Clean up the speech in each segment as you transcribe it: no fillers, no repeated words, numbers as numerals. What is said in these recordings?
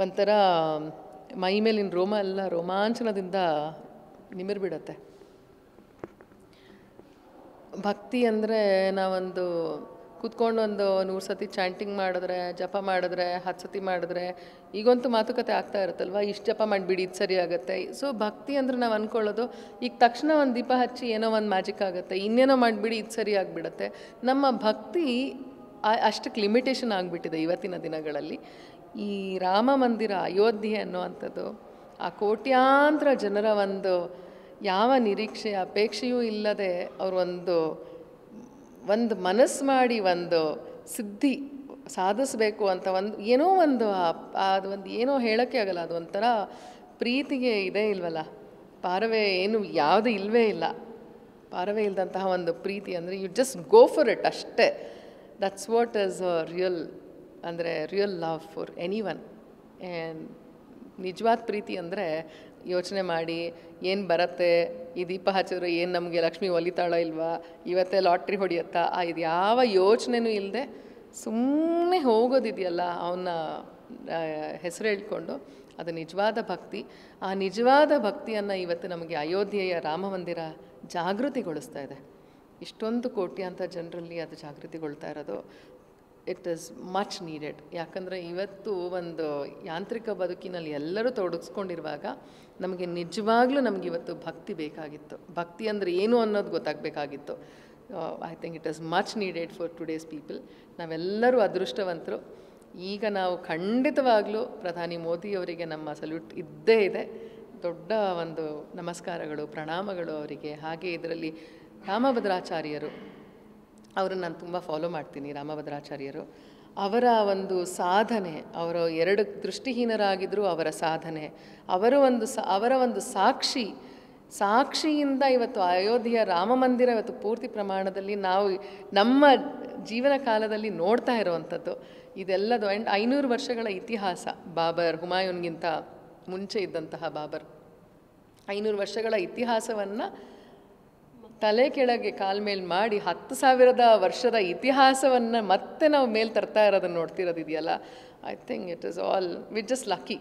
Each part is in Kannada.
ಒಂಥರ ಮೈ ಮೇಲಿನ ರೋಮ ಎಲ್ಲ ರೋಮಾಂಚನದಿಂದ ನಿಮಿರ್ಬಿಡತ್ತೆ. ಭಕ್ತಿ ಅಂದರೆ ನಾವೊಂದು ಕೂತ್ಕೊಂಡು ಒಂದು 100 ಸತಿ ಚಾಂಟಿಂಗ್ ಮಾಡಿದ್ರೆ, ಜಪ ಮಾಡಿದ್ರೆ, 10 ಸತಿ ಮಾಡಿದ್ರೆ, ಈಗಂತೂ ಮಾತುಕತೆ ಆಗ್ತಾ ಇರುತ್ತಲ್ವ, ಇಷ್ಟು ಜಪ ಮಾಡಿಬಿಡಿ ಇದು ಸರಿ ಆಗುತ್ತೆ. ಸೊ ಭಕ್ತಿ ಅಂದರೆ ನಾವು ಅಂದ್ಕೊಳ್ಳೋದು ಈಗ ತಕ್ಷಣ ಒಂದು ದೀಪ ಹಚ್ಚಿ ಏನೋ ಒಂದು ಮ್ಯಾಜಿಕ್ ಆಗುತ್ತೆ, ಇನ್ನೇನೋ ಮಾಡಿಬಿಡಿ ಇದು ಸರಿ ಆಗಿಬಿಡುತ್ತೆ. ನಮ್ಮ ಭಕ್ತಿ ಅಷ್ಟಕ್ಕೆ ಲಿಮಿಟೇಷನ್ ಆಗಿಬಿಟ್ಟಿದೆ ಇವತ್ತಿನ ದಿನಗಳಲ್ಲಿ. ಈ ರಾಮ ಮಂದಿರ ಅಯೋಧ್ಯೆ ಅನ್ನುವಂಥದ್ದು ಆ ಕೋಟ್ಯಾಂತರ ಜನರ ಒಂದು ಯಾವ ನಿರೀಕ್ಷೆ ಅಪೇಕ್ಷೆಯೂ ಇಲ್ಲದೆ ಅವರು ಒಂದು ಮನಸ್ಸು ಮಾಡಿ ಒಂದು ಸಿದ್ಧಿ ಸಾಧಿಸಬೇಕು ಅಂತ ಏನೋ ಒಂದು ಅದು ಏನೋ ಹೇಳೋಕ್ಕೆ ಆಗಲ್ಲ. ಅದು ಒಂಥರ ಪ್ರೀತಿಗೆ ಇದೇ ಇಲ್ವಲ್ಲ, ಪಾರವೇ ಏನು ಯಾವುದು ಇಲ್ಲವೇ ಇಲ್ಲ. ಪಾರವೇ ಇಲ್ಲದಂತಹ ಒಂದು ಪ್ರೀತಿ ಅಂದರೆ you just go for it ಅಷ್ಟೇ. That's what is real love for anyone. And ನಿಜವಾದ ಪ್ರೀತಿ ಅಂದರೆ ಯೋಚನೆ ಮಾಡಿ ಏನು ಬರುತ್ತೆ, ಈ ದೀಪ ಹಚ್ಚಿದ್ರೆ ಏನು ನಮಗೆ ಲಕ್ಷ್ಮಿ ಒಲಿತಾಳೋ ಇಲ್ವಾ, ಇವತ್ತೇ ಲಾಟ್ರಿ ಹೊಡೆಯುತ್ತಾ, ಇದು ಯಾವ ಯೋಚನೆನೂ ಇಲ್ಲದೆ ಸುಮ್ಮನೆ ಹೋಗೋದಿದೆಯಲ್ಲ ಅವನ್ನ ಹೆಸರು ಹೇಳ್ಕೊಂಡು, ಅದು ನಿಜವಾದ ಭಕ್ತಿ. ಆ ನಿಜವಾದ ಭಕ್ತಿಯನ್ನು ಇವತ್ತು ನಮಗೆ ಅಯೋಧ್ಯೆಯ ರಾಮ ಮಂದಿರ ಜಾಗೃತಿಗೊಳಿಸ್ತಾ ಇದೆ. ಇಷ್ಟೊಂದು ಕೋಟ್ಯಾಂತರ ಜನರಲ್ಲಿ ಅದು ಜಾಗೃತಿಗೊಳ್ತಾ ಇರೋದು ಇಟ್ ಈಸ್ ಮಚ್ ನೀಡೆಡ್. ಯಾಕಂದರೆ ಇವತ್ತು ಒಂದು ಯಾಂತ್ರಿಕ ಬದುಕಿನಲ್ಲಿ ಎಲ್ಲರೂ ತೊಡಗಿಸ್ಕೊಂಡಿರುವಾಗ ನಮಗೆ ನಿಜವಾಗ್ಲೂ ನಮಗಿವತ್ತು ಭಕ್ತಿ ಬೇಕಾಗಿತ್ತು. ಭಕ್ತಿ ಅಂದರೆ ಏನು ಅನ್ನೋದು ಗೊತ್ತಾಗಬೇಕಾಗಿತ್ತು. I think it is much needed for today's people. ನಾವೆಲ್ಲರೂ ಅದೃಷ್ಟವಂತರು. ಈಗ ನಾವು ಖಂಡಿತವಾಗಲೂ ಪ್ರಧಾನಿ ಮೋದಿಯವರಿಗೆ ನಮ್ಮ ಸಲ್ಯೂಟ್ ಇದ್ದೇ ಇದೆ. ದೊಡ್ಡ ಒಂದು ನಮಸ್ಕಾರಗಳು, ಪ್ರಣಾಮಗಳು ಅವರಿಗೆ. ಹಾಗೆ ಇದರಲ್ಲಿ ರಾಮಭದ್ರಾಚಾರ್ಯರು, ಅವರನ್ನು ನಾನು ತುಂಬ ಫಾಲೋ ಮಾಡ್ತೀನಿ. ರಾಮಭದ್ರಾಚಾರ್ಯರು ಅವರ ಒಂದು ಸಾಧನೆ, ಅವರು 2 ದೃಷ್ಟಿಹೀನರಾಗಿದ್ದರೂ ಅವರ ಸಾಧನೆ, ಅವರ ಒಂದು ಸಾಕ್ಷಿಯಿಂದ ಇವತ್ತು ಅಯೋಧ್ಯೆಯ ರಾಮ ಮಂದಿರ ಇವತ್ತು ಪೂರ್ತಿ ಪ್ರಮಾಣದಲ್ಲಿ ನಾವು ನಮ್ಮ ಜೀವನ ಕಾಲದಲ್ಲಿ ನೋಡ್ತಾ ಇರೋವಂಥದ್ದು. ಇದೆಲ್ಲದು 500 ವರ್ಷಗಳ ಇತಿಹಾಸ. ಬಾಬರ್, ಹುಮಾಯೂನ್ಗಿಂತ ಮುಂಚೆ ಇದ್ದಂತಹ ಬಾಬರ್ 500 ವರ್ಷಗಳ ಇತಿಹಾಸವನ್ನು ತಲೆ ಕೆಳಗೆ ಕಾಲ್ಮೇಲೆ ಮಾಡಿ 10,000 ವರ್ಷದ ಇತಿಹಾಸವನ್ನು ಮತ್ತೆ ನಾವು ಮೇಲೆ ತರ್ತಾ ಇರೋದನ್ನು ನೋಡ್ತಿರೋದಿದೆಯಲ್ಲ, I think it is all we just lucky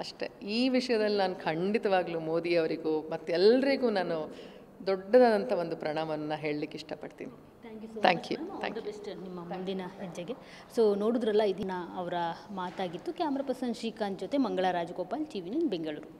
ಅಷ್ಟೇ. ಈ ವಿಷಯದಲ್ಲಿ ನಾನು ಖಂಡಿತವಾಗ್ಲೂ ಮೋದಿಯವರಿಗೂ ಮತ್ತು ಎಲ್ಲರಿಗೂ ನಾನು ದೊಡ್ಡದಾದಂಥ ಒಂದು ಪ್ರಣಾಮವನ್ನು ಹೇಳಲಿಕ್ಕೆ ಇಷ್ಟಪಡ್ತೀನಿ. Thank you. ಬೆಸ್ಟ್ ನಿಮ್ಮ ಮುಂದಿನ ಹೆಜ್ಜೆಗೆ. ಸೊ ನೋಡಿದ್ರಲ್ಲ, ಇದನ್ನ ಅವರ ಮಾತಾಗಿತ್ತು. ಕ್ಯಾಮ್ರಾ ಪರ್ಸನ್ ಶ್ರೀಕಾಂತ್ ಜೊತೆ ಮಂಗಳಾ ರಾಜಗೋಪಾಲ್, TV9 ಬೆಂಗಳೂರು.